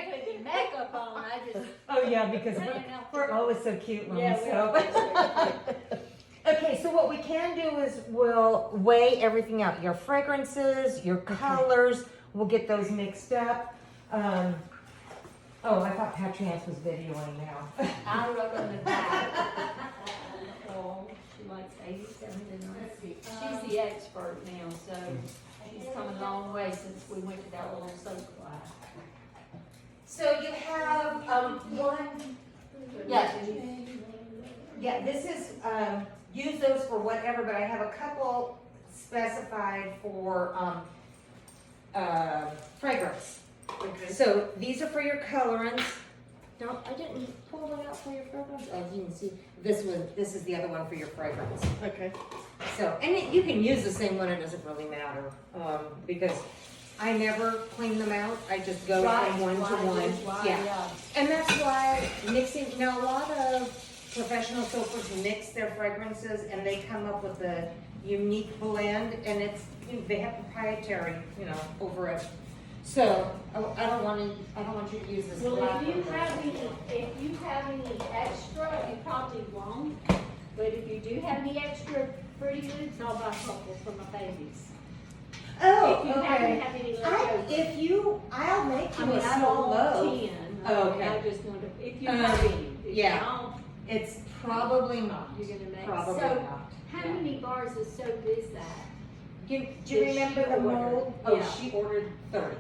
didn't put any makeup on, I just. Oh, yeah, because I didn't know. we're always so cute when we Yeah, we are. sew. Okay, so what we can do is we'll weigh everything out. Your fragrances, your colors, we'll get those mixed up. Oh, I thought Patriance was videoing now. I wrote on the back. Oh, she likes 87 to 90. She's the expert now, so she's come a long way since we went to that little soap class. So you have one, yeah, this is, use those for whatever, but I have a couple specified for fragrance. Okay. So these are for your colorants. No, I didn't pull it out for your fragrance. Oh, you can see, this is the other one for your fragrance. Okay. So, and you can use the same one, it doesn't really matter, because I never clean them out, I just go from one to one. Yeah. And that's why mixing, you know, a lot of professional soapers mix their fragrances and they come up with a unique blend, and it's, they have proprietary, you know, over it. So, I don't want you to use this Well, black if you one. have any extra, you probably won't, but if you do have any extra Fruity Loops, I'll buy a couple for my babies. Oh, If you happen okay. to have any leftovers. I'll make I you mean, a I small don't want loaf. 10. Oh, okay. I just want to, if you have any. If you yeah. don't, It's probably not. you're gonna make. Probably So, not. how many bars of soap is that? Do you Did remember she the order? mold? Oh, Yeah. she ordered 30.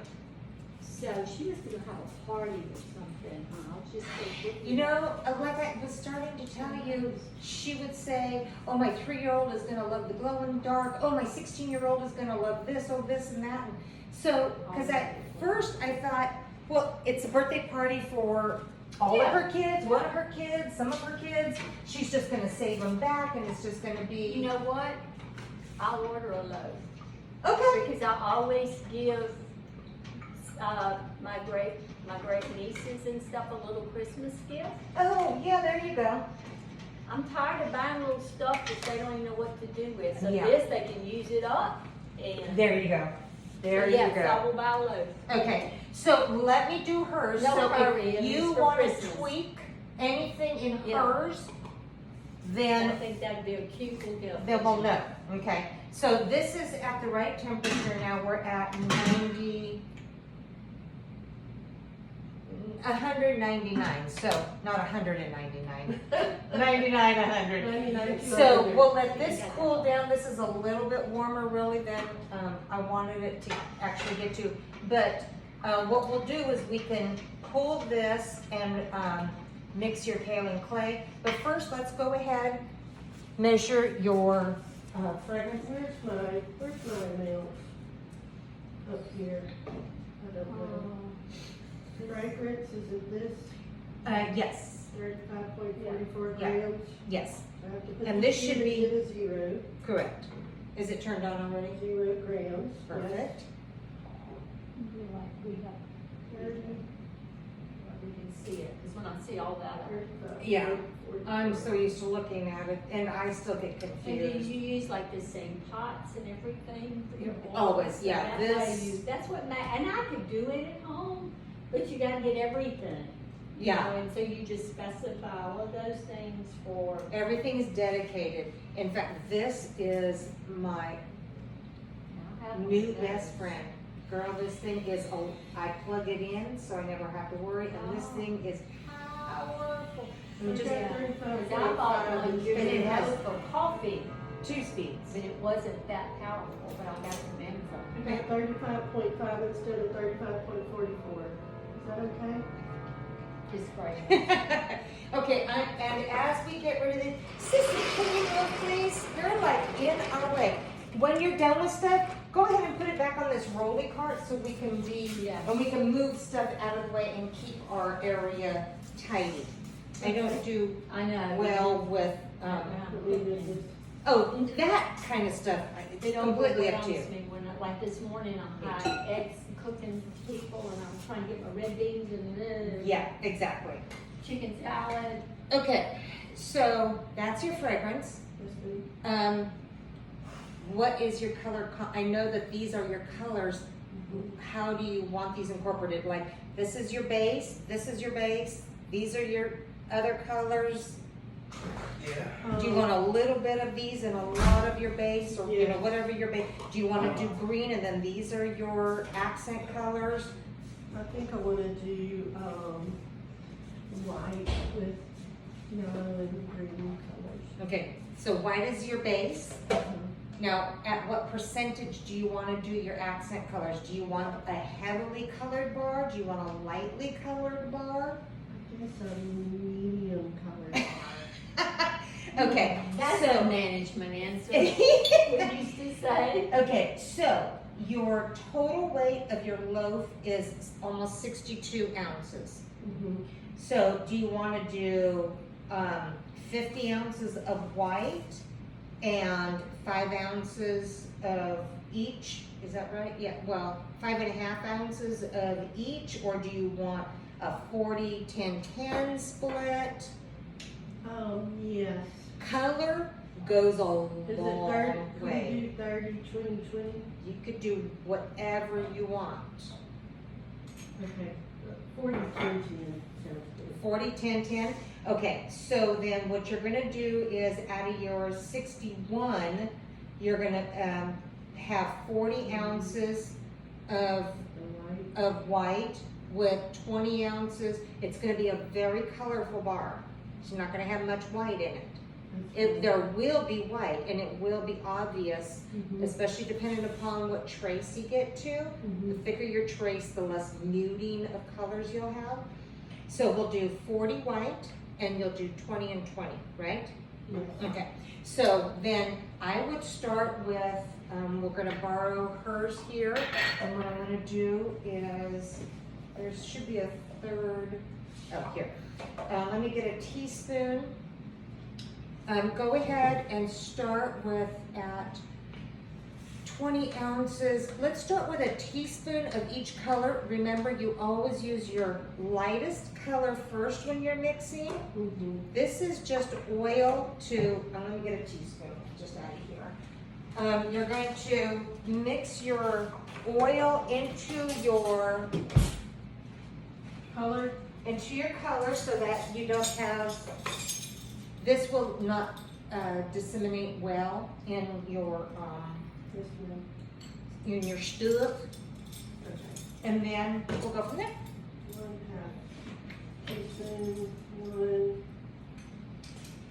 So she was gonna have a party or something, huh? I'll just go get You know, like I was starting to tell you, she would say, oh, my 3-year-old is gonna love the glow in the dark. Oh, my 16-year-old is gonna love this, oh, this and that. And so, cause at first I thought, well, it's a birthday party for all of her kids, one of her kids, some of her kids. She's just gonna save them back and it's just gonna be. You know what? I'll order a loaf. Okay. Because I always give my great nieces and stuff a little Christmas gift. Oh, yeah, there you go. I'm tired of buying little stuff that they don't even know what to do with. So Yeah. this, they can use it up. And There you go. There so you yes, go. I will buy a loaf. Okay, so let me do hers. No So hurry, if and you it's for want to Christmas. tweak anything in Yeah. hers, I then think that'd be a cute little gift. they will know. Okay, so this is at the right temperature now. We're at 199. So not 199. 99, 100. 99, So 200. we'll let this cool down. This is a little bit warmer really than I wanted it to actually get to. But what we'll do is we can cool this and mix your kaolin clay. But first, let's go ahead, measure your fragrance. Where's my nails? Up here. I don't know. Fragrance, is it this? Yes, 35.44 Yeah. grams? yes, I have to put And the this should unit be- at a 0, correct. Is it turned on already? 0 grams. Yes. Perfect. We can see it, because when I see all that, Yeah. I'm so used to looking at it, and I still get and did confused. you use like the same pots and everything for your oil? Always, yeah, That way this- that's what and I could do it at home, but you gotta get everything. you Yeah. know, and so you just specify all of those things for. Everything is dedicated. In fact, this is my new best friend. Girl, this thing is, I plug it in so I never have to worry, and this thing is powerful. Let me just, Yeah. Because I bought one And years it has- ago for coffee, 2 speeds. but it wasn't that powerful, but I got some info. I got 35.5 instead of 35.44. Is that okay? Just great. Okay, and as we get rid of this, Sissy, can you move please? You're like in our way. When you're done with stuff, go ahead and put it back on this rolly cart so we can Yeah. and we can move stuff out of the way and keep our area tidy. I don't do I know. well with, oh, that kind of stuff, it's It completely up to you. overwhelms me when like this morning I had eggs cooking for people and I'm trying to get my red beans and Yeah, exactly. chicken salad. Okay, so that's your fragrance. What is your color? I know that these are your colors, how do you want these incorporated? Like, this is your base, these are your other colors. Yeah. Do you want a little bit of these and a lot of your base, or, you know, Yeah. whatever your base? Do you wanna do green and then these are your accent colors? I think I wanna do, white with yellow and green colors. Okay, so white is your base. Now, at what percentage do you wanna do your accent colors? Do you want a heavily colored bar? Do you want a lightly colored bar? I guess a medium color. Okay, That's so. a management answer, we used to say. Okay, so your total weight of your loaf is almost 62 ounces. Mhm. So do you want to do 50 ounces of white and 5 ounces of each? Is that right? Yeah, well, 5.5 ounces of each, or do you want a 40-10-10 split? Yes. Color goes a Is it long 30, can way. we do 30, 20, 20? You could do whatever you want. Okay, 40, 20, and sounds good. 40-10-10. Okay, so then what you're gonna do is out of your 61, you're gonna have 40 ounces of The white. white with 20 ounces. It's gonna be a very colorful bar. It's not gonna have much white in it. There will be white, and it will be obvious, Mhm. especially depending upon what trace you get to. The Mhm. thicker your trace, the less muting of colors you'll have. So we'll do 40 white, and you'll do 20 and 20, right? Yes. Okay, so then I would start with, we're gonna borrow hers here, and what I'm gonna do is, there should be a third, oh, here. Let me get a teaspoon. Go ahead and start with at 20 ounces. Let's start with a teaspoon of each color. Remember, you always use your lightest color first when you're mixing. Mhm. This is just oil to, let me get a teaspoon just out of here. You're going to mix your oil into your Color? color so that you don't have, this will not disseminate well in your This one. in your stuff, and then we'll go from there. 1/2 teaspoon, 1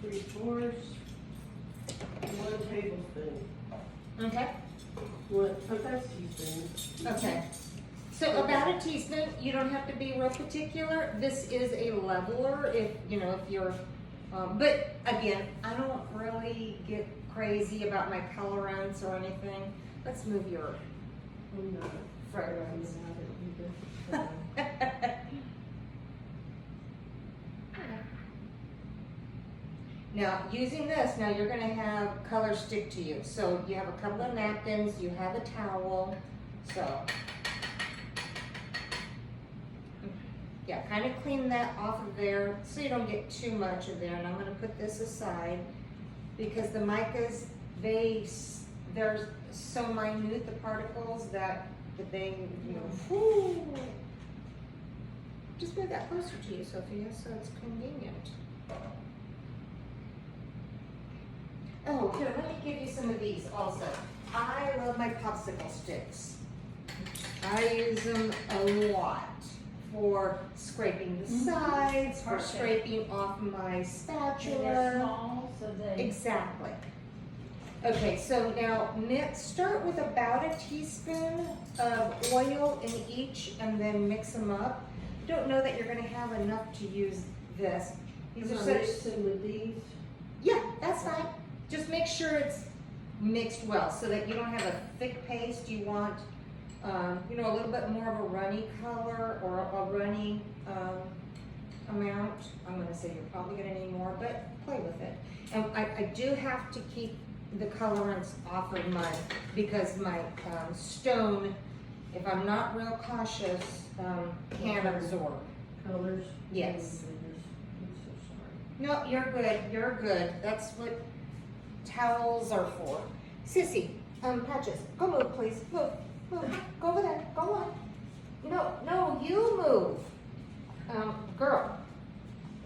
3/4, 1 tablespoon. Okay. That's teaspoon. Okay. So about a teaspoon. You don't have to be real particular. This is a leveler if you're. But again, I don't really get crazy about my colorants or anything. Let's move your I'm not fragrance. about it either. Now, using this, now you're gonna have color stick to you. So you have a couple of napkins, you have a towel, so. Yeah, kind of clean that off of there so you don't get too much of there. And I'm gonna put this aside because the micas, they're so minute, the particles, that they, whew. Just move that closer to you, Sophia, so it's convenient. Oh, here, let me give you some of these also. I love my popsicle sticks. I use them a lot for scraping the sides, for Perfect. scraping off my And they're spatula. small, so they. Exactly. Okay, so now start with about a teaspoon of oil in each and then mix them up. Don't know that you're gonna have enough to use this. These are I'm such, mixing with these. yeah, that's fine. Just make sure it's mixed well so that you don't have a thick paste. You want, a little bit more of a runny color or a runny amount. I'm gonna say you're probably gonna need more, but play with it. And I do have to keep the colorants off of mine because my stone, if I'm not real cautious, can absorb. Colors. Yes. I'm so sorry. No, you're good. That's what towels are for. Sissy, Patches, go move please, move. Move. Go over there. Go on. No, you move. Girl.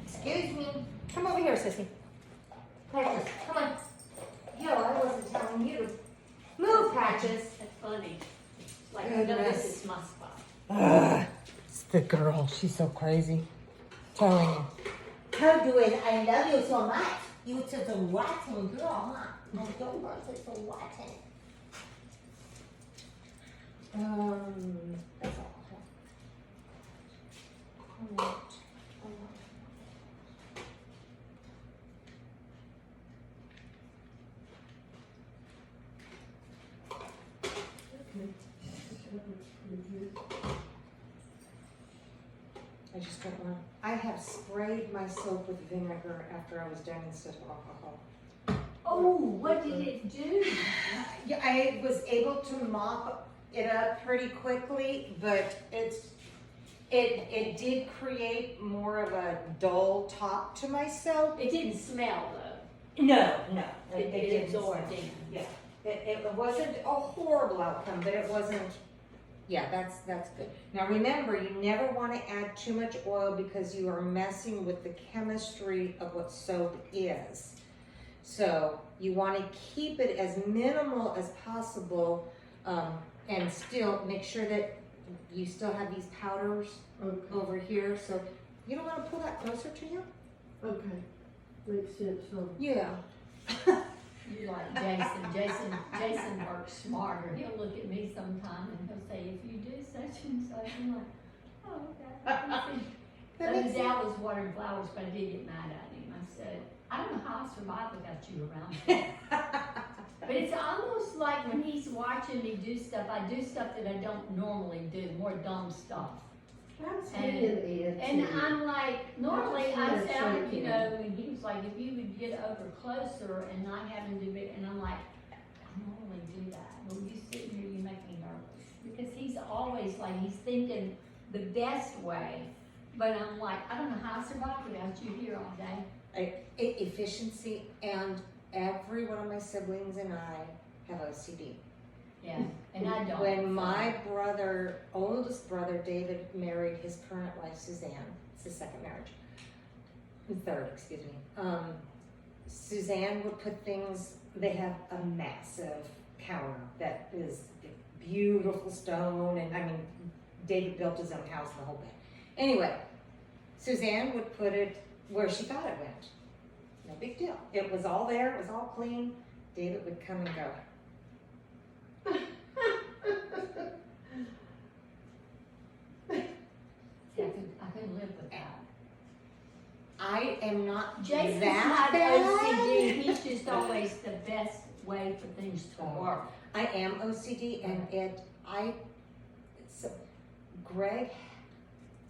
Excuse me. Come over here, sissy. Patches, come on. Yo, I wasn't telling you to move, Patches. That's funny. It's like, no, this is my spot. It's the girl. She's so crazy. Telling you. How do it? I love you so much. You such a rotten girl, huh? I don't want such a rotten. That's all. Alright. Okay. That looks pretty good. I just don't want. I have sprayed my soap with vinegar after I was done instead of alcohol. Oh, what did it do? Yeah, I was able to mop it up pretty quickly, but it did create more of a dull top to my soap. It didn't smell though. No. It didn't absorbed smell. in. Yeah, it wasn't a horrible outcome, but it wasn't. Yeah, that's good. Now remember, you never want to add too much oil because you are messing with the chemistry of what soap is. So you want to keep it as minimal as possible, and still make sure that you still have these powders Okay, over here. So you don't want to pull that closer to you. okay. Makes sense, Yeah. You like Jason works smarter. He'll look at me sometime and he'll say, if you do such and such, I'm like, oh, okay. The That other makes day I was watering flowers, but I did get mad at him. I said, I don't know how I survived without you around. But it's almost like when he's watching me do stuff, I do stuff that I don't normally do, more dumb stuff. That's And- me and Ed And too. I'm like, normally I That's sound, so you cute. know, and he was like, if you would get over closer and not having to be, and I'm like, I normally do that. When you sit here, you make me nervous. Because he's always like, he's thinking the best way. But I'm like, I don't know how I survived without you here all day. Efficiency, and every one of my siblings and I have OCD. Yeah, and I don't. When my oldest brother David married his current wife Suzanne, it's his second marriage, third, excuse me. Suzanne would put things. They have a massive counter that is beautiful stone, and I mean, David built his own house, the whole bit. Anyway, Suzanne would put it where she thought it went. No big deal. It was all there. It was all clean. David would come and go. See, I couldn't live with that. I am not Jason's that not bad. OCD, he's just always the best way for things to work. I am OCD, and Greg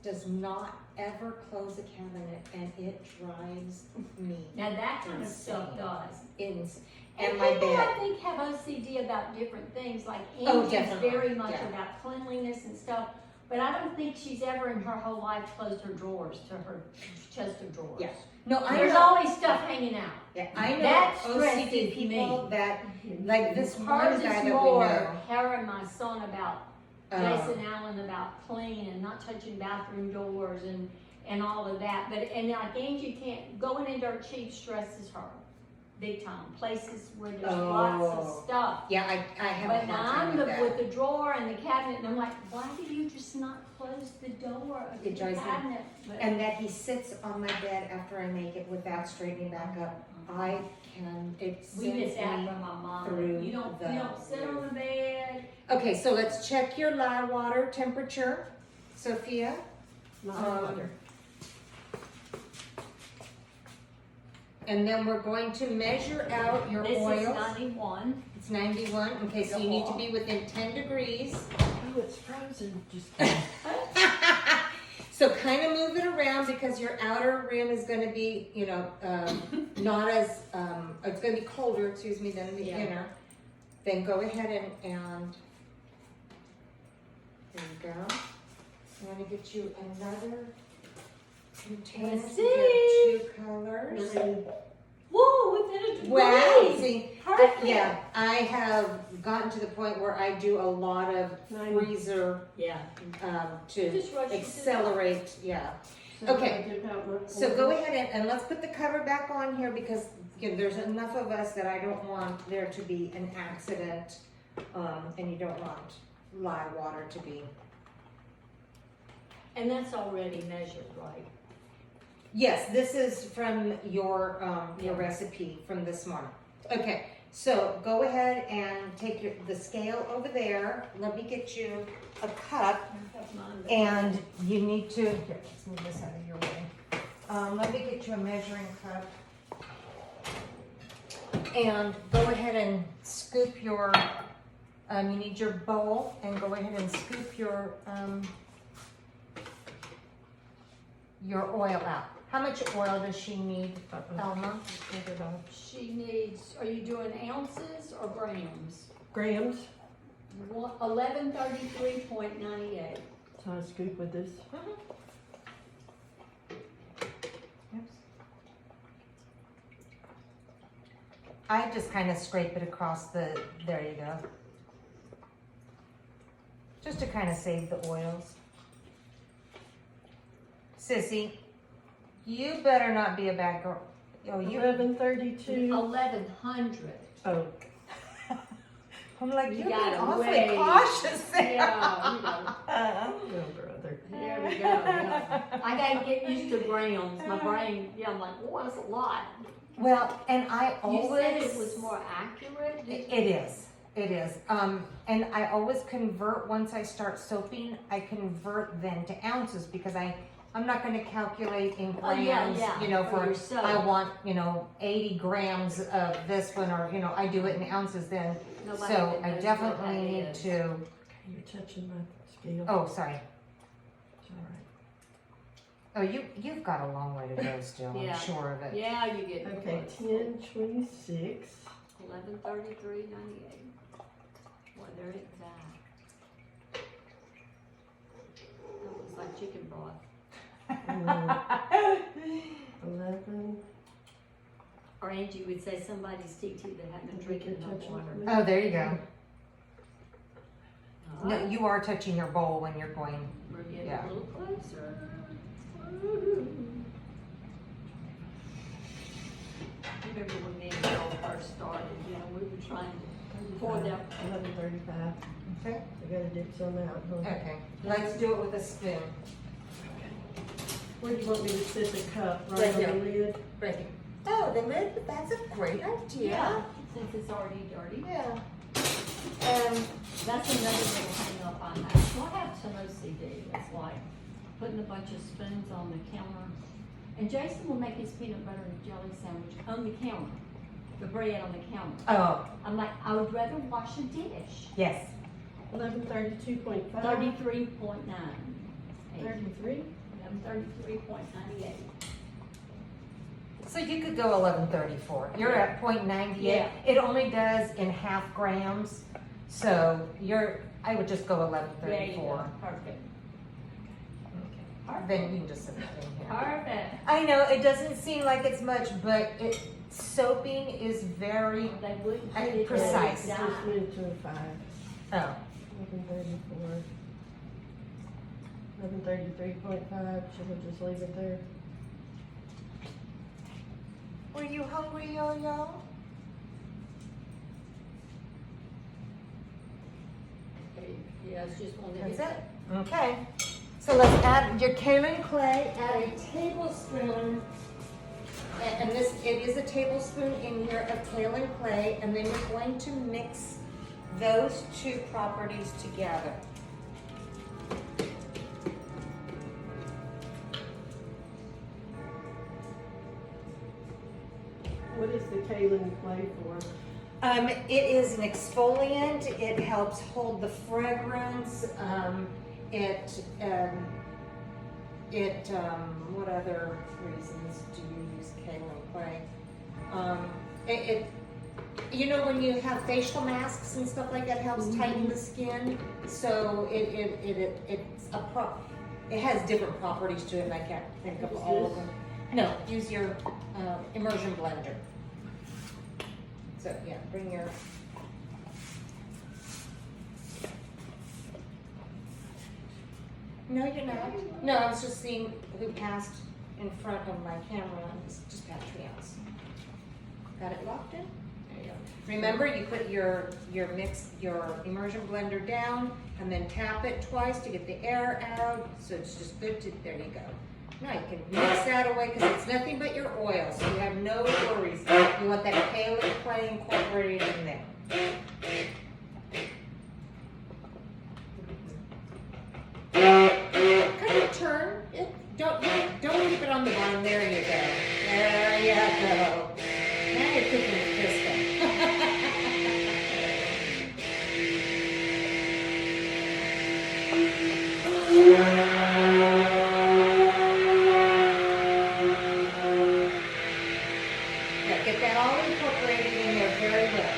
does not ever close a cabinet, and it drives me Now that kind of stuff insane. does. insane. And And my people, I bed. think, have OCD about different things, like Oh, Angie's definitely, very much yeah. about cleanliness and stuff. But I don't think she's ever in her whole life closed her drawers to her chest of drawers. Yeah. No, I There's know. always stuff hanging out. Yeah, I know That OCD stresses people me. that like this one Hers guy is that we more know. her and my son about uh, Jason Allen about clean and not touching bathroom doors and all of that. But and like Angie can't going in dirt cheap stresses her big time. Places where there's lots Oh. of stuff. Yeah, I have But a now hard time I'm with that. with the drawer and the cabinet, and I'm like, why do you just not close the door of the It drives me- cabinet? But And that he sits on my bed after I make it without straightening back up. I can, it we sends get that me. from my mom. through You don't the sit on the bed. Okay, so let's check your lye water temperature, Sophia. And then we're going to measure out your This is oils. 91. It's 91. Okay, so you need to be within 10 degrees. Oh, it's frozen, just. So kind of move it around because your outer rim is going to be, not as, it's going to be colder, excuse me, than the Yeah. inner. Then go ahead and there you go. I'm going to get you another container Let's to see. get 2 colors. Whoa, within a degree. Well, see, Perfect. yeah, I have gotten to the point where I do a lot of freezer, Yeah. to Just rush it to accelerate, yeah. So Okay. I did have one So for- go ahead and let's put the cover back on here because, again, there's enough of us that I don't want there to be an accident, and you don't want live water to be. And that's already measured, right? Yes, this is from your Yeah. recipe from this morning. Okay, so go ahead and take the scale over there. Let me get you a cup. I have mine. And you need to, here, let's move this out of your way. Let me get you a measuring cup. And go ahead and scoop your, you need your bowl and go ahead and scoop your oil out. How much oil does she need, Elma? She needs, are you doing ounces or grams? grams. 1133.98. So I scoop with this. I just kind of scrape it across the, there you go. Just to kind of save the oils. Sissy, you better not be a bad girl. Oh, you, 1132. 1100. Oh, I'm like, You you're got being it awfully way- cautious there. Yeah, you know. no, brother. There we go. Yeah. I gotta get used to grams. My brain, yeah, I'm like, oh, that's a lot. Well, and I You always. said it was more accurate? It is. It is. And I always convert once I start soaping. I convert then to ounces because I'm not going to calculate in Oh, yeah, grams. yeah, You know, for for your soap. I want 80 grams of this one, or I do it in ounces then. Nobody So even I knows what definitely that need is. to. You're touching my scale. Oh, sorry. It's all right. Oh, you've got a long way to go still. Yeah. I'm sure of it. Yeah, you get Okay, close. 1026. 1133.98. Boy, there it's at. That looks like chicken broth. 11. Or Angie would say somebody's TT that hadn't been drinking enough water. Oh, there you go. Oh, No, you are touching your bowl when you're going. we're getting yeah. a little closer. Remember when me and Joel first started, we were trying to pour that. 1135. Okay. I gotta dip some out, huh? Okay. Let's do it with a spoon. Where do you want me to sit the cup? Right Right on here. the lid? Right here. Oh, the lid. That's a great idea. Since it's already dirty. Yeah. That's another little hang up I have. So I have some OCD. It's like putting a bunch of spoons on the counter. And Jason will make his peanut butter and jelly sandwich on the counter. The bread on the counter. Oh, I'm like, I would rather wash a dish. yes. 1132.5. 33.9. 33. 33.98. So you could go 1134. You're at 0.98. Yeah. It only does in half grams. So I would just go There you 1134. go. Perfect. Then you can just sit it in here. Perfect. I know it doesn't seem like it's much, but soaping is very. They wouldn't I- put it precise. down. Just moved to a 5. Oh. 1134. 1133.5. Should we just leave it there? Were you hungry, Yo-Yo? Yeah, it's just one of That's it. Okay. So let's add your kaolin clay. Add a tablespoon, and it is a tablespoon in here of kaolin clay, and then you're going to mix those two properties together. What is the kaolin clay for? It is an exfoliant. It helps hold the fragrance. What other reasons do you use kaolin clay? When you have facial masks and stuff like that, it helps tighten the skin. So it has different properties to it, and I can't think of all of them. No, use your immersion blender. So, yeah, bring your. No, you're not. No, I was just seeing who passed in front of my camera, and it's just Patreons. Got it locked in? There you go. Remember, you put your immersion blender down, and then tap it twice to get the air out, so it's just good to, there you go. Now you can mix that away, because it's nothing but your oil, so you have no worries. You want that kaolin clay incorporated in there. Kind of turn it. Don't keep it on the bottom. There you go. There you go. Now you're cooking with Krista. Now get that all incorporated in there very well.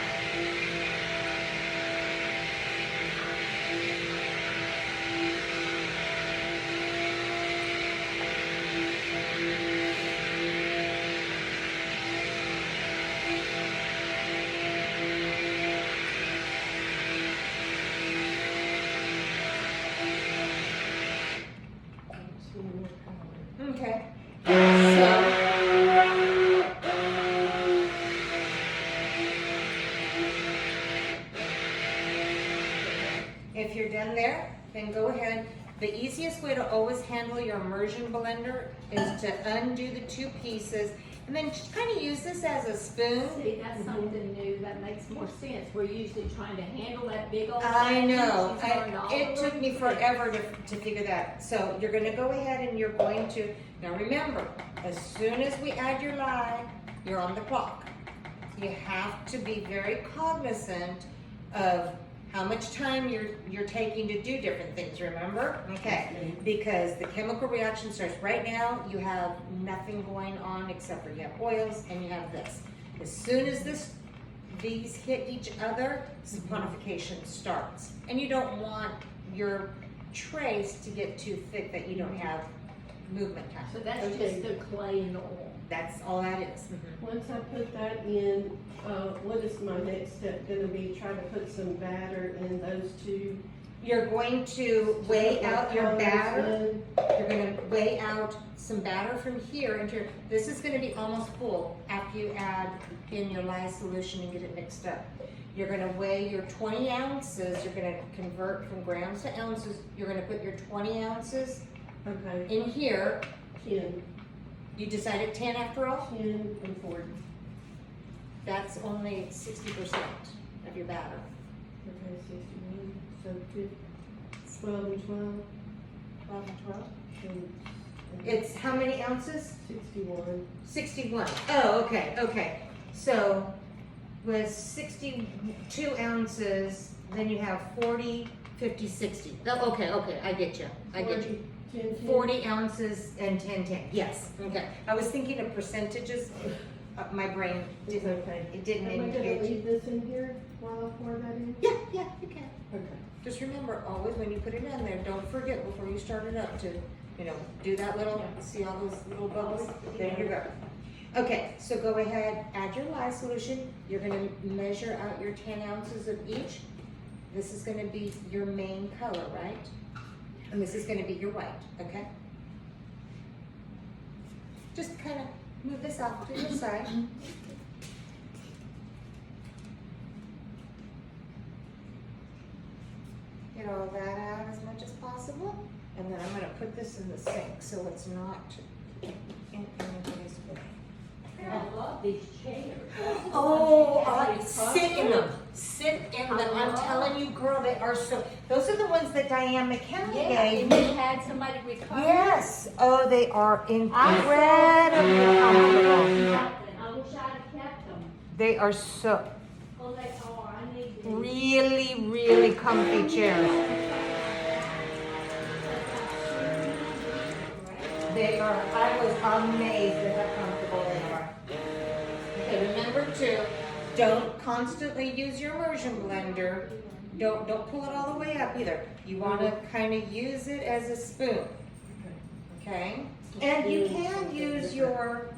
Two more colors. Okay. So. If you're done there, then go ahead. The easiest way to always handle your immersion blender is to undo the two pieces and then just kind of use this as a spoon. See, that's something new, that makes more sense. We're usually trying to handle that big old. I thing. know. She's learned all It the took me ways. forever to figure that. So you're going to go ahead and you're going to, now remember, as soon as we add your lye, you're on the clock. You have to be very cognizant of how much time you're taking to do different things, remember? Okay, because the chemical reaction starts right now. You have nothing going on except for you have oils and you have this. As soon as these hit each other, saponification starts. And you don't want your trace to get too thick that you don't have movement time. So that's Okay. just the clay and the oil. That's all that is. Once I put that in, what is my next step gonna be? Try to put some batter in those two? You're going to weigh out your Colors batter. in. You're gonna weigh out some batter from here into your, this is gonna be almost full after you add in your lye solution and get it mixed up. You're gonna weigh your 20 ounces, you're gonna convert from grams to ounces. You're gonna put your 20 ounces Okay, in here. 10, You decided 10 after all? 10 and 40. That's only 60% of your batter. Okay, 61, so 50, 12 and 12, 12 and 12. and It's how many ounces? 61. 61. Oh, okay. So with 62 ounces, then you have 40, 50, 60. Oh, okay, I get you. 10, 10. 40 ounces and 10, 10. Yes, okay. I was thinking of percentages. My brain It's didn't, okay. it didn't Am I gonna indicate. leave this in here while I pour that in? Yeah, you can. Okay. Just remember, always when you put it in there, don't forget before you start it up to, do that little, see all those little bubbles? There you go. Okay, so go ahead, add your lye solution. You're gonna measure out your 10 ounces of each. This is gonna be your main color, right? And this is gonna be your white, okay? Just kind of move this off to the side. Get all that out as much as possible. And then I'm gonna put this in the sink so it's not in anybody's way. I love these chairs. Oh, sit in them. Sit in them. I'm telling you, girl, they are so, those are the ones that Diane McKenna Yeah, gave and me. you had somebody return. Yes. Oh, they are I incredibly comfortable. I wish I'd have kept them. They are so, Oh, they are, I need them. really, really comfy chairs. They are, I was amazed at how comfortable they are. Okay, remember to, don't constantly use your immersion blender. Don't pull it all the way up either. You wanna kinda use it as a spoon. Okay? And you can use your,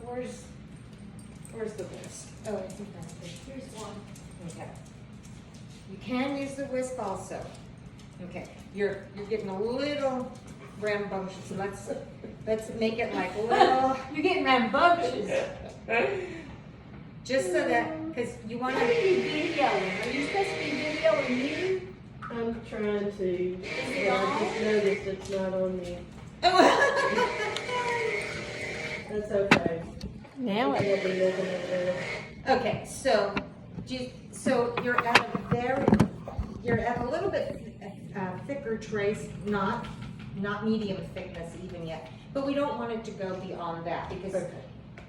Where's the whisk? Oh, it's in front of you. Here's one. Okay. You can use the whisk also. Okay, you're getting a little rambunctious, so let's make it like little, You're getting rambunctious. just so that, because you want What are to, you videoing? Are you supposed to be videoing you? I'm trying to, it but I on? just noticed it's not on me. oh, That's okay. Now I'll be looking at it. okay, so, you're at a little bit thicker trace, not medium thickness even yet, but we don't want it to go beyond that, because Okay.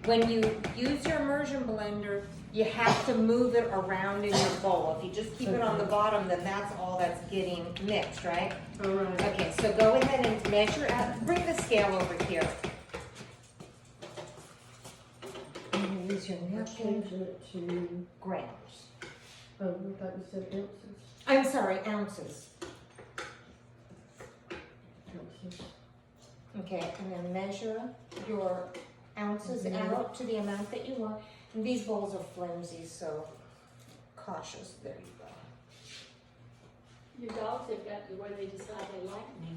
when you use your immersion blender, you have to move it around in your bowl. If you just keep it on the bottom, then that's all that's getting mixed, right? All right. Okay, so go ahead and measure out, bring the scale over here. And use your I'm napkin, changing it to, grams. oh, I thought you said ounces. I'm sorry, ounces. Ounces. Okay, and then measure your ounces out to the amount that you want. And these bowls are flimsy, so cautious. There you go. Your dogs have got to where they decide they like me.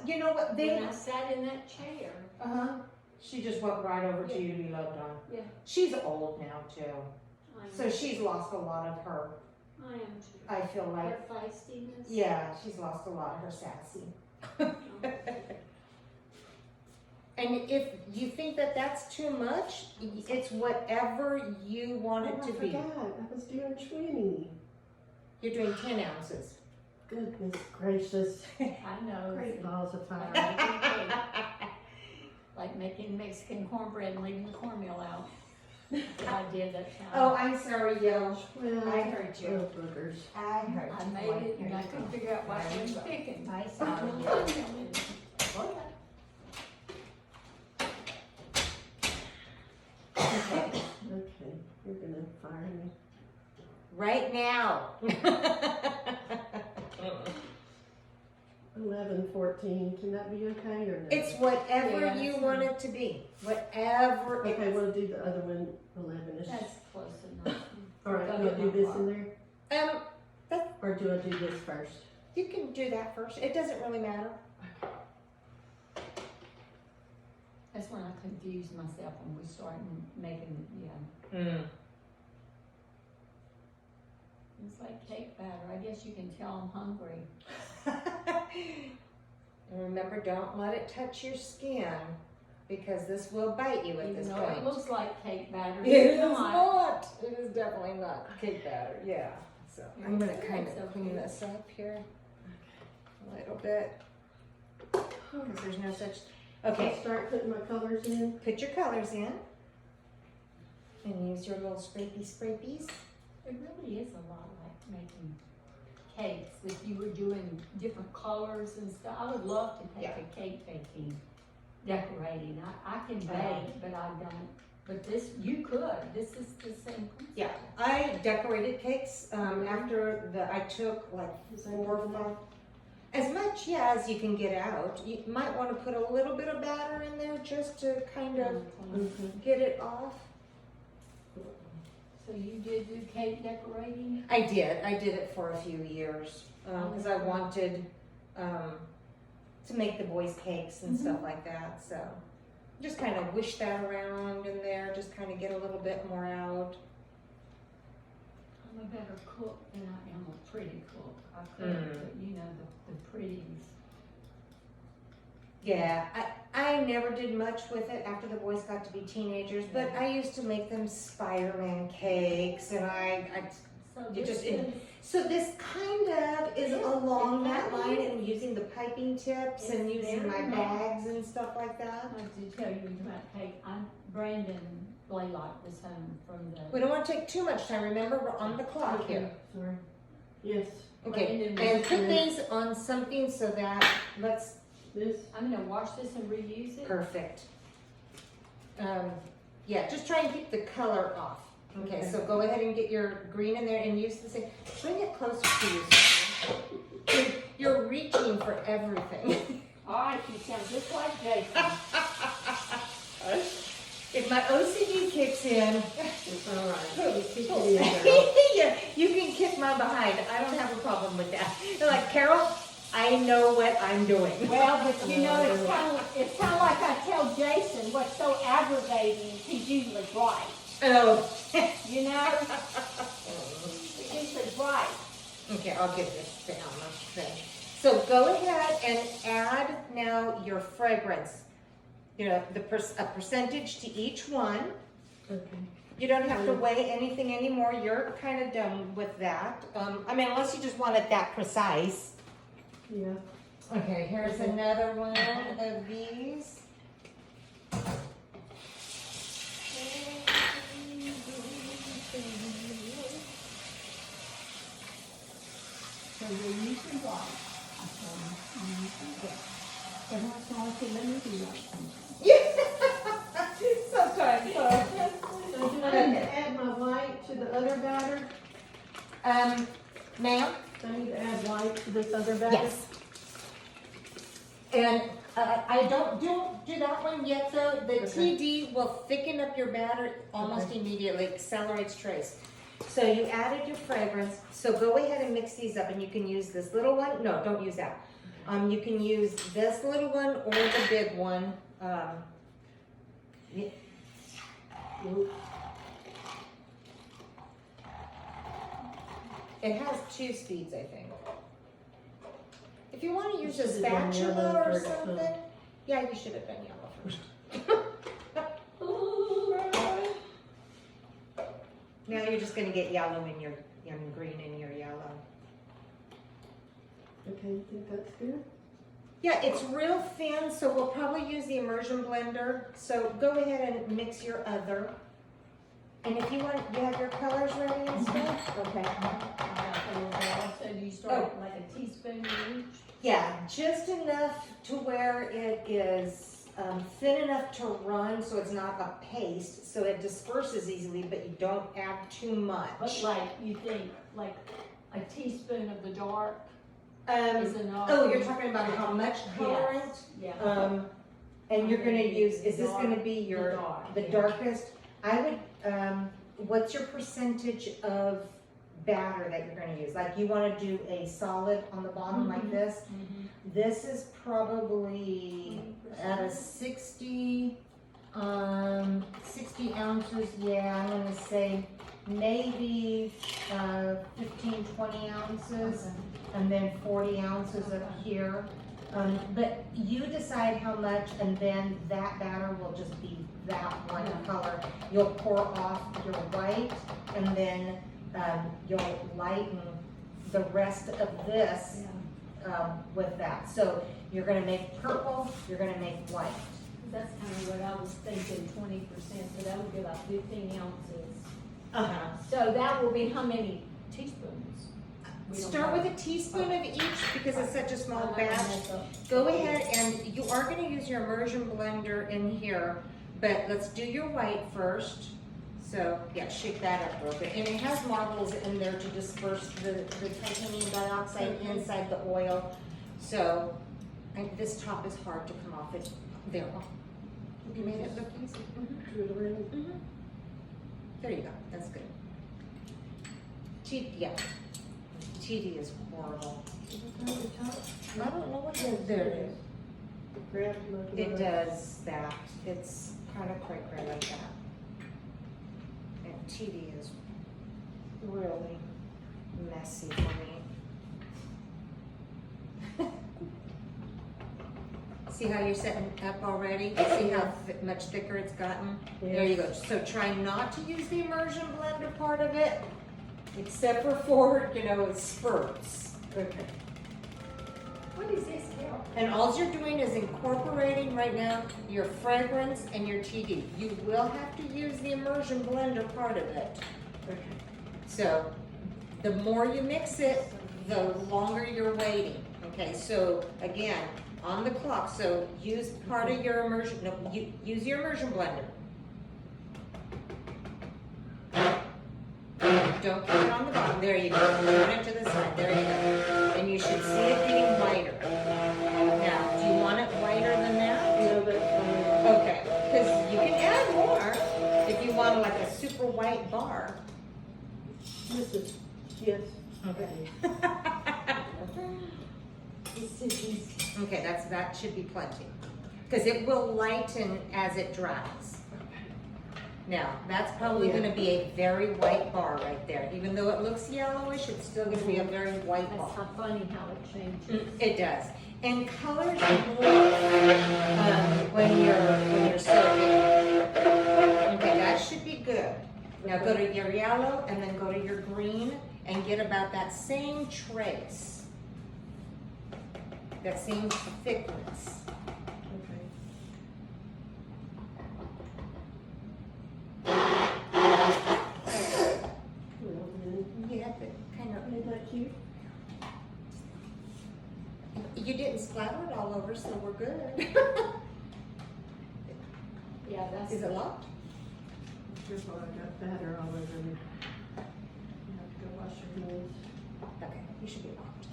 You know what? When I sat in that chair. Uh-huh. She just went right over to you to be loved on. Yeah. She's old now, too. So I she's lost a lot of her, am too. I feel like. Her feistiness. Yeah, she's lost a lot of her sassy. And if you think that that's too much, it's whatever you want it Oh, to I be. forgot, I was doing 20. You're doing 10 ounces. Goodness gracious. I know. Great balls of Like fire. making cake. Like making Mexican cornbread and leaving the cornmeal out. That's what I did that time. Oh, I'm sorry, yo. Well, I heard you. oh, boogers. I heard I made it and I couldn't figure out why I was picking. I saw you. Okay. Okay, you're gonna fire me. Right now. 11, 14, can that be okay or no? It's whatever Yeah, you that's want it to be. Whatever it Okay, is. we'll do the other one, 11ish. That's close enough. All right, I'm gonna do this in there, or do I do this first? You can do that first. It doesn't really matter. That's when I confused myself when we started making, yeah. It's like cake batter. I guess you can tell I'm hungry. And remember, don't let it touch your skin, because this will bite you at Even this though point. it looks like cake batter. It it's is not. not. It is definitely not cake batter. Yeah. So I'm gonna kind It's of okay. clean this up here a little bit, because there's no such. Okay, I'll start putting my colors in. put your colors in, and use your little scrapey. It really is a lot like making cakes. If you were doing different colors and stuff, I would love to take a cake baking, decorating. I can bake, but I don't. But this, you could. This is the same principle. Yeah, I decorated cakes after I took like 4 or 5. As much, as you can get out. You might want to put a little bit of batter in there just to kind of get it off. So you did do cake decorating? I did it for a few years, because I wanted to make the boys cakes and stuff like that, so. Just kind of wish that around in there, just kind of get a little bit more out. I'm a better cook than I am a pretty cook. I cook, but you know, the pretties. Yeah, I never did much with it after the boys got to be teenagers, but I used to make them Spider-Man cakes, and So You this just- is, so this kind of is along that line, and using the piping tips and It's using my very nice. bags and stuff like that. I have to tell you about cake. Brandon Blaylock was home from the. We don't want to take too much time, remember, we're on the clock here. Sorry. Yes, Okay, Brandon and was put here. these on something so that, this, I'm gonna wash this and reuse it. perfect. Yeah, just try and keep the color off. Okay, Okay. so go ahead and get your green in there and use the same, bring it closer to you. Susan. You're reaching for everything. All right, you sound just like Jason. If my OCD kicks in, It's all right. Just keep it in there. yeah, you can kick my behind. I don't have a problem with that. They're like, Carol, I know what I'm doing. Well, but you know, it's kind of like I tell Jason, what's so aggravating is he's usually right. Oh, You know? He's usually right. okay, I'll get this down. Okay. So go ahead and add now your fragrance. You know, a percentage to each one. Okay. You don't have to weigh anything anymore. You're kind of done with that. I mean, unless you just want it that precise. Yeah. Okay, here's another one of these. So you're using what? And that's all I can let me do that. Sometimes. So do I need to add my white to the other batter? Ma'am? Do I need to add white to this other batter? Yes. And I don't do that one yet though. The Okay. TD will thicken up your batter almost immediately, accelerates trace. So you added your fragrance, so go ahead and mix these up and you can use this little one. No, don't use that. You can use this little one or the big one. It has 2 speeds, I think. If you want to use a You should have done spatula yellow or first, huh? something, yeah, you should have done yellow first. Now you're just gonna get yellow in your, and green in your yellow. Okay, you think that's good? Yeah, it's real thin, so we'll probably use the immersion blender. So go ahead and mix your other. And if you want, you have your colors ready and stuff? Okay. So do you start with like a teaspoon in each? Yeah, just enough to where it is thin enough to run so it's not a paste, so it disperses easily, but you don't add too But much. like, you think, like a teaspoon of the dark Um, is enough? oh, you're talking about how much colorant? Yeah. And you're gonna use, is this gonna be your, the yeah. darkest? I would, what's your percentage of batter that you're gonna use? Like you wanna do a solid on the bottom like this? Mhm. This is probably at a 60 ounces, yeah, I'm gonna say maybe 15, 20 ounces, Okay. and then 40 ounces up here. But you decide how much, and then that batter will just be that one Yeah. color. You'll pour off your white, and then you'll lighten the rest of this Yeah. with that. So you're gonna make purple, you're gonna make white. That's kind of what I was thinking, 20%, so that would be about 15 ounces. So that will be how many teaspoons? We don't Start know. with a teaspoon of each because it's such a small I'm not batch. gonna mess up. Go ahead and you are gonna use your immersion blender in here, but let's do your white first. So, yeah, shake that up real bit. And it has marbles in there to disperse the titanium dioxide inside the oil. So, and this top is hard to come off. It's there. You made it look easy. Do it around. There you go. That's good. Yeah. TD is horrible. I don't know what that there it is. Grab look It does that. It's kind of cray like that. And TD is really messy for me. See how you're setting up already? See how much thicker it's gotten? There you go. So try not to use the immersion blender part of it, except for, it's spurts. Okay. What is this, Carol? And all you're doing is incorporating right now your fragrance and your TD. You will have to use the immersion blender part of it. Okay. So the more you mix it, the longer you're waiting. Okay, so again, on the clock, so use part of your immersion, no, use your immersion blender. Don't keep it on the bottom. There you go. Turn it to the side. There you go. And you should see it getting whiter. Now, do you want it whiter than that? No, that's fine. Okay, because you can add more. for white bar. This is, yes. Okay. Okay, that should be plenty, because it will lighten as it dries. Now, that's probably Yeah. gonna be a very white bar right there. Even though it looks yellowish, it's still gonna be a very white That's bar. how funny how it changes. It does. And colors when you're soaking. Okay, that should be good. Now go to your yellow and then go to your green and get about that same trace. That same thickness. Okay. Well, then, You have to kind of, ain't that cute? you didn't splatter it all over, so we're good. Yeah, that's. Is it locked? Here's what I got batter all over me. You have to go wash your hands. Okay, you should be locked.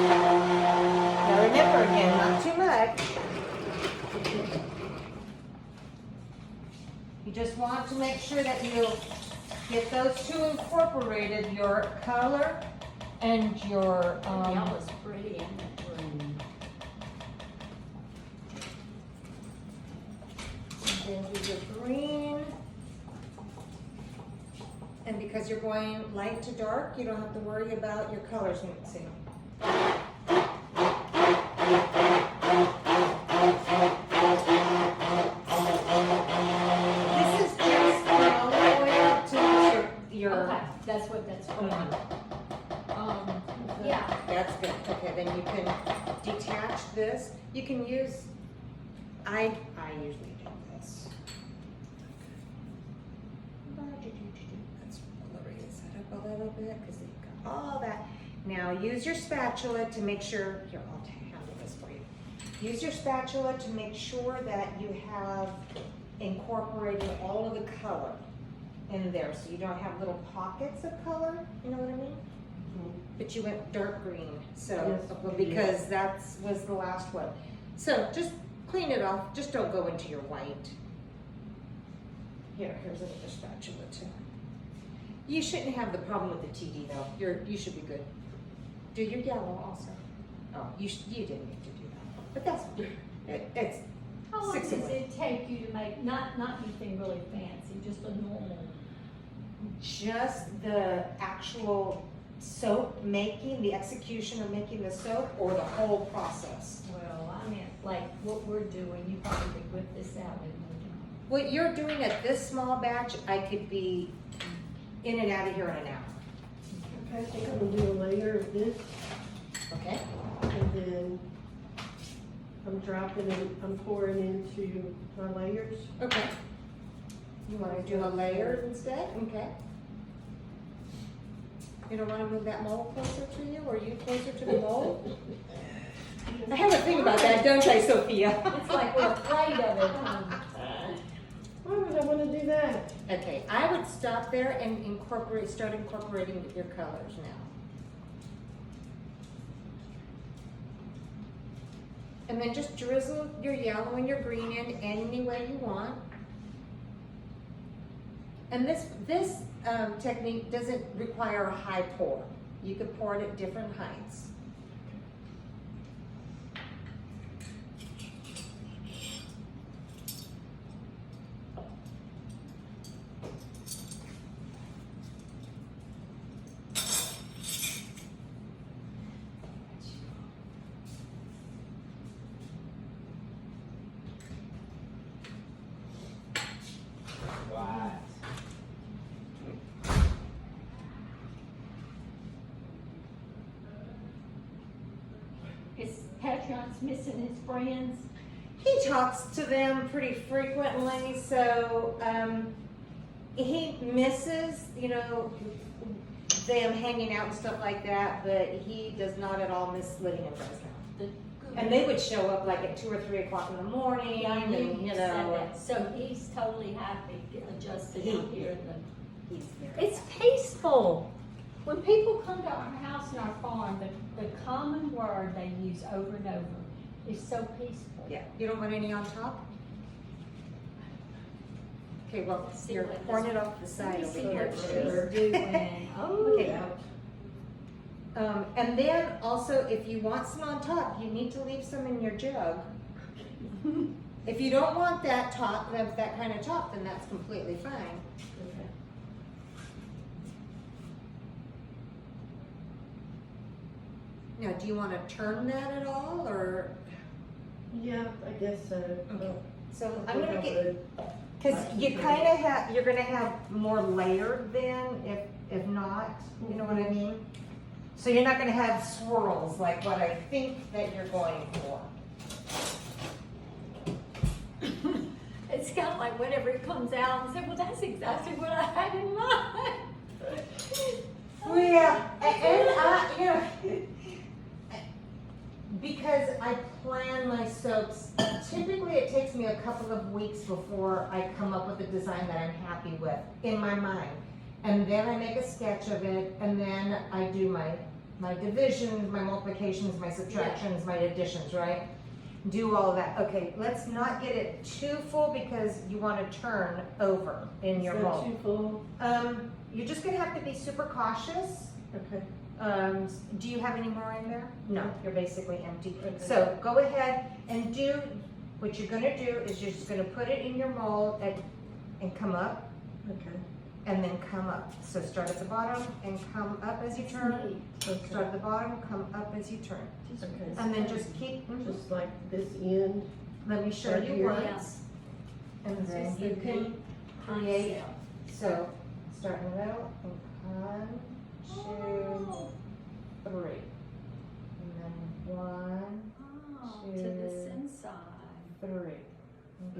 Now remember again, not too much. You just want to make sure that you get those two incorporated, your color and your, Yellow's pretty and the green. then do your green. And because you're going light to dark, you don't have to worry about your colors mixing. This is just all the way up to your, Okay, that's what that's for. Yeah, that's good. Okay, then you can detach this. You can use, I usually do this. Let's raise that up a little bit because you've got all that. Now use your spatula to make sure, here, I'll handle this for you. Use your spatula to make sure that you have incorporated all of the color in there so you don't have little pockets of color, you know what I mean? But you went dark green, so, Yes. well, because was the last one. So just clean it off, just don't go into your white. Here's another spatula too. You shouldn't have the problem with the TD though, you should be good. Do your yellow also. Oh, you didn't need to do that, but that's, it's, how long 6 does away. it take you to make, not anything really fancy, just a normal? just the actual soap making, the execution of making the soap, or the whole process? Well, I meant like what we're doing, you probably could whip this out in no time. What you're doing at this small batch, I could be in and out of here in an hour. Okay, I think I'm gonna do a layer of this, Okay? and then I'm dropping and I'm pouring into my layers. Okay. You wanna do a layer instead? Okay. You don't wanna move that mold closer to you, or you closer to the mold? I have a thing about that, don't I, Sophia? It's like we're afraid of it, Why would I wanna do that? Okay, I would stop there and start incorporating your colors now. And then just drizzle your yellow and your green in any way you want. And this technique doesn't require a high pour. You could pour it at different heights. Right. Is Patron's missing his friends? He talks to them pretty frequently, so he misses, them hanging out and stuff like that, but he does not at all miss living in Fresno. And they would show up like at 2 or 3 o'clock in the morning, Yeah, I knew and you said that. So he's totally happy, adjusted out here. he's very. It's peaceful. When people come to our house and our farm, the common word they use over and over is so peaceful. Yeah, you don't want any on top? Okay, well, See you're what pouring this- it off the side Let over me see here. what she's doing. Oh, Okay. And then also, if you want some on top, you need to leave some in your jug. If you don't want that top, that kind of top, then that's completely fine. Okay. Now, do you want to turn that at all, or? Yeah, I guess so. Okay. So I I'm think gonna I get, would. cause you kinda have, you're gonna have more layered then, if not, you know what I mean? So you're not gonna have swirls like what I think that you're going for. it's kind of like whenever it comes out and say, well, that's exactly what I had in mind. Well, yeah, and I, you know, because I plan my soaps, typically it takes me a couple of weeks before I come up with a design that I'm happy with in my mind. And then I make a sketch of it, and then I do my divisions, my multiplications, my subtractions, my additions, right? Do all that. Okay, let's not get it too full because you want to turn over in your Is that mold. too full? You're just gonna have to be super cautious. Okay. Do you have any more in there? No, you're basically empty. Okay. So go ahead and do, what you're gonna do is you're just gonna put it in your mold and come up, Okay. and then come up. So start at the bottom and come up as you turn. Okay. Start at the bottom, come up as you turn. Okay. And then just keep, Just like this end. let me show Right you here. once. And then you can create, so start in the middle and 1, 2, 3. And then 1, Oh, to this inside. 3. Okay.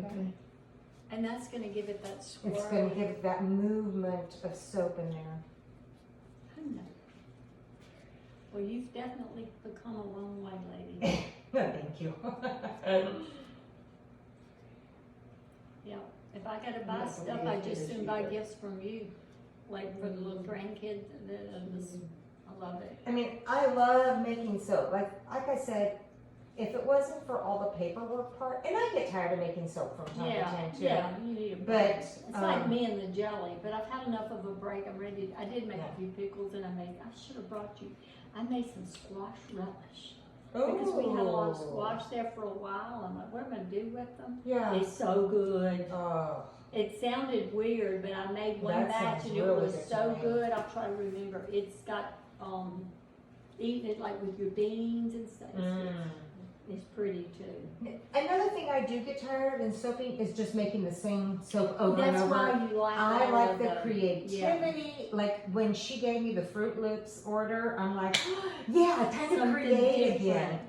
Okay. And that's gonna give it that swirl. It's gonna give it that movement of soap in there. Well, you've definitely become a long way, lady. No, thank you. Yeah, if I gotta buy Yeah, stuff, yeah, I just yeah, soon buy yeah. gifts from you, like for the little grandkids, I love it. I mean, I love making soap. Like I said, if it wasn't for all the paperwork part, and I get tired of making soap from time to Yeah, time too. yeah, you need a But, break. It's like um, me and the jelly, but I've had enough of a break, I'm ready, I did make Yeah. a few pickles and I should have brought you, I made some squash relish. Because we had a lot of Ooh. squash there for a while, I'm like, what am I gonna do with them? Yeah. It's so good. Oh, It sounded weird, but I made one That batch sounds and it really was good to so me. good. I'll try to remember. It's got eating it like with your beans and stuff. It's pretty too. Another thing I do get tired of in soaping is just making the same soap over and That's over. why you like. I all like of the them. creativity. Like when she gave me the Fruit Loops order, I'm like, yeah, time to Something create different. again.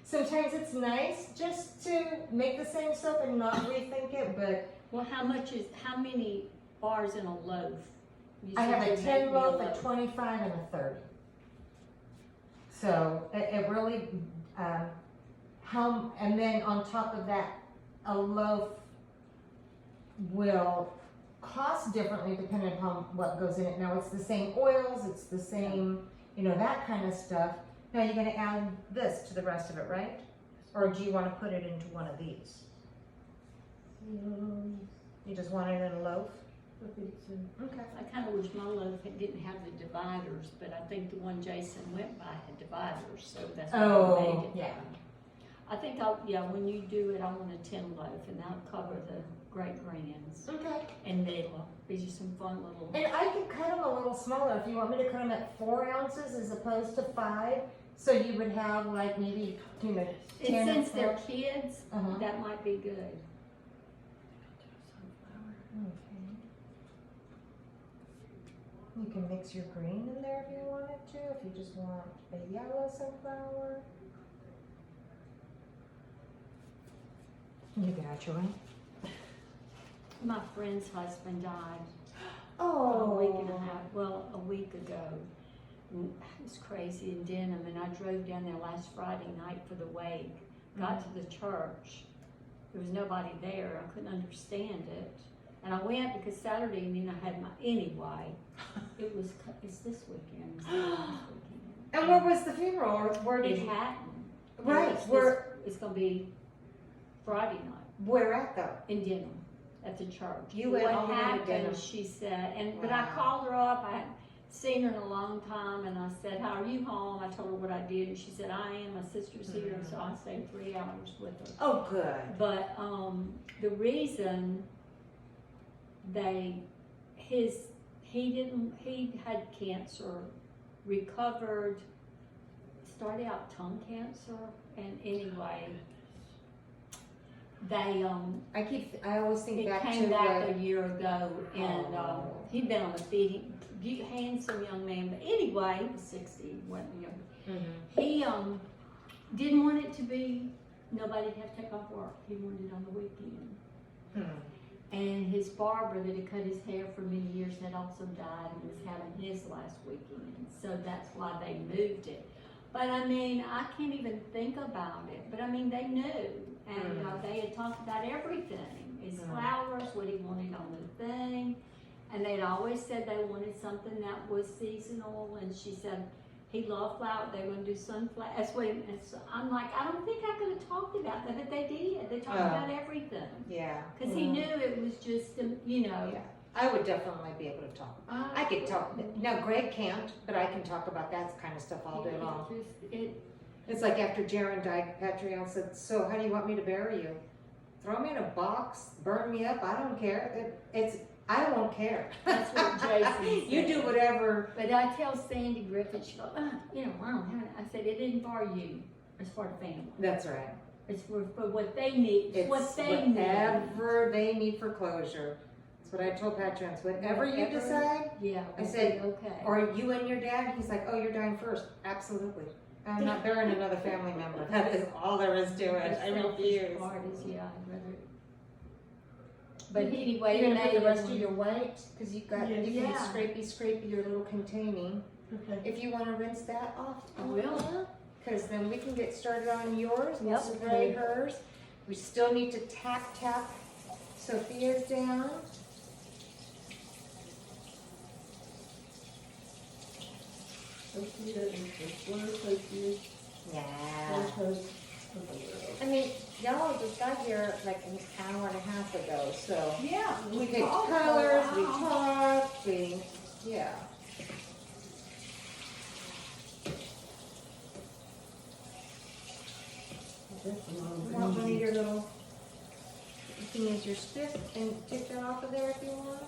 Sometimes it's nice just to make the same soap and not rethink it, but Well, how many bars in a loaf? You I said have you a make 10 me loaf, a 25, and a 30. So it really, and then on top of that, a loaf will cost differently depending upon what goes in it. Now it's the same oils, it's the same, that kind of stuff. Now you're gonna add this to the rest of it, right? Or do you wanna put it into one of these? You just want it in a loaf? I think so. Okay. I kind of wish my loaf didn't have the dividers, but I think the one Jason went by had dividers, so that's why I made it. yeah. I think when you do it, I want a 10 loaf and that'll cover the great grands. Okay. And they'll be just some fun little. And I can cut them a little smaller if you want me to cut them at 4 ounces as opposed to 5. So you would have like maybe, 10 And or since they're 12. kids, Uh-huh. that might be good. Okay. You can mix your green in there if you wanted to, if you just want a yellow sunflower. You got your one. My friend's husband died Oh. a week and a half, a week ago. And it was crazy in Denham, and I drove down there last Friday night for the wake. Got to the church, there was nobody there, I couldn't understand it. And I went because Saturday evening I had anyway, it's this weekend. It's this weekend. And where was the funeral, or where did In you? Hatton. Right, It's where It's gonna be Friday night at though? in Denham. at the church. You went all What the way to happened, dinner. she said, but I Wow. called her up, I hadn't seen her in a long time, and I said, how are you home? I told her what I did, and she said, I am, my sister's here, so I stayed 3 hours with her. Oh, good. But, the reason he had cancer, recovered, started out tongue cancer, and anyway, they, I always think he back to came back what, a year ago, and, Oh. he'd been on the feeding, handsome young man, but anyway, he was 60, wasn't young. Mhm. He, didn't want it to be, nobody to have to take off work, he wanted it on the weekend. Hmm. And his barber that had cut his hair for many years had also died and was having his last weekend, so that's why they moved it. But I mean, I can't even think about it, but I mean, they knew, and they had talked about everything, his flowers, what he wanted on the thing, and they'd always said they wanted something that was seasonal, and she said, he loved flowers, they were gonna do sunflower, that's what, and so I'm like, I don't think I could have talked about that, but they did, they talked about everything. Yeah. Cause he knew it was just, you know. Yeah. I would definitely be able to talk. I could talk, now Greg can't, but I can talk about that kind of stuff all day long. It's like after Jaron died, Patreon said, so how do you want me to bury you? Throw me in a box, burn me up, I don't care. I won't care. That's what Jason You said. do whatever. But I tell Sandy Griffith, she goes, you know, I don't have it. I said, it isn't for you, it's for the family. That's right. It's for what they need, It's what they need. whatever they need for closure. That's what I told Patrons. Whatever you Whatever- decide, Yeah. I said, okay. or you and your dad, he's like, oh, you're dying first. Absolutely. I'm not burying another family member. That is all there is to it. I The selfish refuse. part is, yeah, I'd rather. But anyway, You're gonna put the they- rest of your weight, cause you've got, Yes. you can Yeah. Scrapey your little containing. Okay. If you wanna rinse that off. I will. Cause then we can get started on yours. We'll Yep. spray hers. We still need to tap Sophia's down. Sophia is the blue, Sophia, Yeah. one post. I mean, y'all just got here like an hour and a half ago, so Yeah. we picked talked for a colors, we while. talked, yeah. Want one of your little, you can use your stick and take that off of there if you want.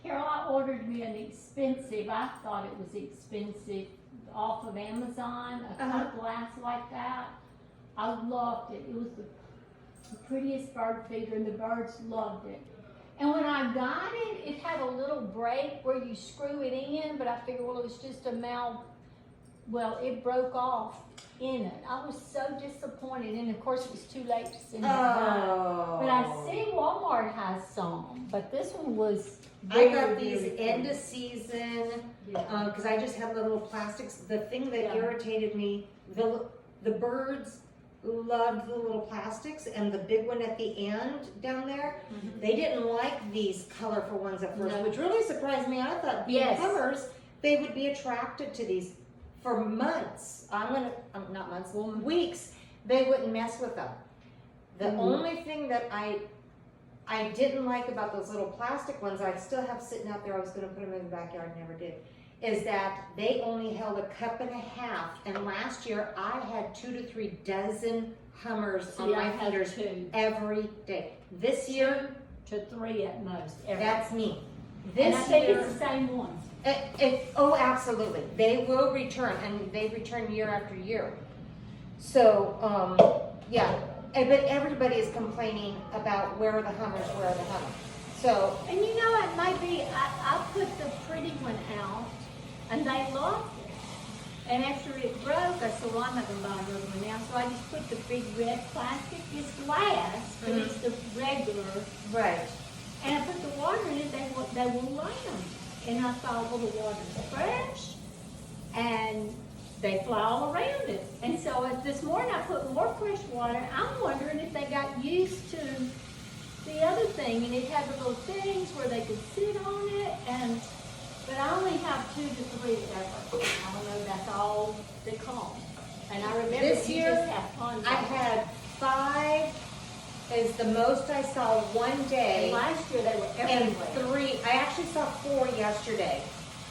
Carol, I ordered me an expensive, I thought it was expensive, off of Amazon, a Uh-huh. cut glass like that. I loved it. It was the prettiest bird feeder, and the birds loved it. And when I got it, it had a little break where you screw it in, but I figured, well, it was just a well, it broke off in it. I was so disappointed, and of course, it was too late to send it back. Oh. But I see Walmart has some, but this one was I very, got these very end good. of season, Yeah. cause I just had little plastics. The thing that Yeah. irritated me, the birds loved the little plastics and the big one at the end down there. Mhm. They didn't like these colorful ones at first, No. which really surprised me. I thought Yes. newcomers, they would be attracted to these for months. Not months, weeks. They wouldn't mess with them. The Mhm. only thing that I didn't like about those little plastic ones, I still have sitting out there, I was gonna put them in the backyard, never did, is that they only held a cup and a half, and last year I had 2 to 3 dozen Hummers on See, I my have feeders 2 every day. This year, to 3 at most. Every. that's me. And I This think year, it's the same ones. oh, absolutely, they will return, and they return year after year. So, yeah, but everybody is complaining about where are the Hummers. So, And you know, it might be, I put the pretty one out, and they loved it. And after it broke, I said, well, I'm not gonna buy another one now, so I just put the big red plastic, it's glass, but it's the regular. right, And I put the water in it, they will like them. And I thought, well, the water's fresh, and they fly all around it. And so this morning I put more fresh water. I'm wondering if they got used to the other thing, and it had the little things where they could sit on it. But I only have about 2 to 3 ever. I don't know, that's all that comes. And I remember This you year, just have tons I of them. had 5 is the most I saw one And day. last year they were And everywhere. 3, I actually saw 4 yesterday.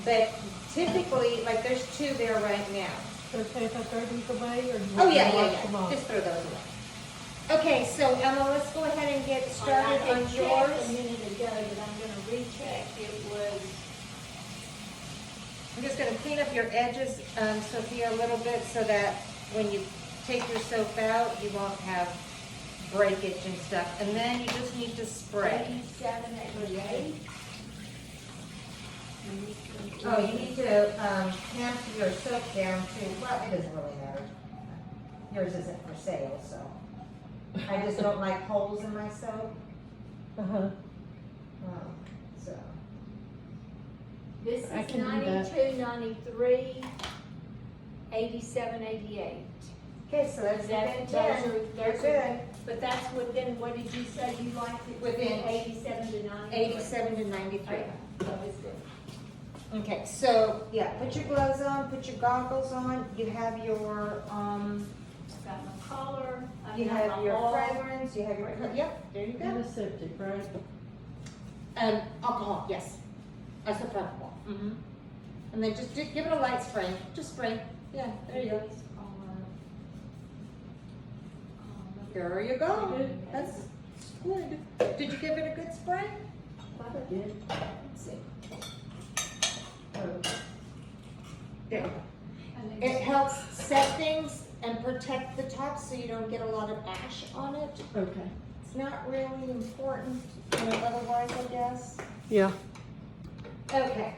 But typically, like there's 2 there right now. Okay, if I throw these away, or you Oh, want me yeah, to yeah, wash them yeah. off? Just throw those away. Okay, so Emma, let's go ahead and get I started had on checked yours. a minute ago, but I'm gonna recheck. It was, I'm just gonna clean up your edges, Sophia, a little bit so that when you take your soap out, you won't have breakage and stuff. And then you just need to spray. 87, 88. Oh, you need to, tamp your soap down to, well, it doesn't really matter. Yours isn't for sale, so. I just don't like holes in my soap, Uh-huh. so. This I is can do that. 92, 93, 87, 88. Okay, so that's That- within those 10. are- You're those are- good. But that's within, what did you say you liked it? Within 87 to 90? 87 to 93. Okay, so it's good. Okay, so, yeah, put your gloves on, put your goggles on, you have your, I've got my collar, I've you got have my your ball. fragrance, you have your, yep, there you go. Antiseptic, right? Alcohol, yes. That's the front wall. Mm-hmm. And then just give it a light spray, just spray, yeah, there you go. There you go, Good. that's good. Did you give it a good spray? Thought I did. Let's see. Oh, There. And then It helps set things and protect the top so you don't get a lot of ash on it. okay. It's not really important, otherwise, I guess. Yeah. Okay,